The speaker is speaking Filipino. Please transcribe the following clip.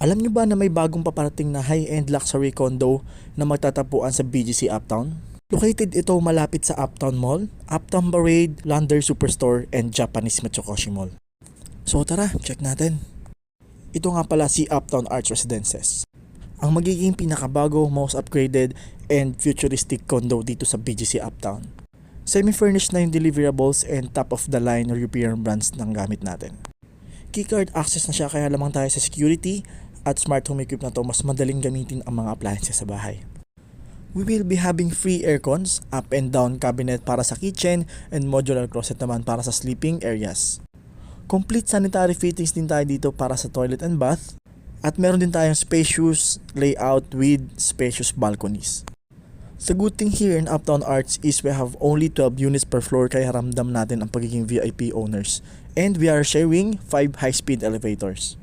Alam nyo ba na may bagong paparating na high-end luxury condo na magtatapuan sa BGC Uptown? Located ito malapit sa Uptown Mall, Uptown Parade, Lander Superstore, and Japanese Mitsukoshi Mall. So tara, check natin. Ito nga pala si Uptown Arts Residences. Ang magiging pinakabago, most upgraded, and futuristic condo dito sa BGC Uptown. Semi-furnished na yung deliverables and top-of-the-line European brands ng gamit natin. Keycard access na siya kaya lamang tayo sa security at smart home equip na to mas madaling gamitin ang mga appliances sa bahay. We will be having free aircons, up and down cabinet para sa kitchen, and modular closet naman para sa sleeping areas. Complete sanitary fittings din tayo dito para sa toilet and bath, at meron din tayong spacious layout with spacious balconies. The good thing here in Uptown Arts is we have only 12 units per floor kaya ramdam natin ang pagiging VIP owners. And we are sharing 5 high-speed elevators.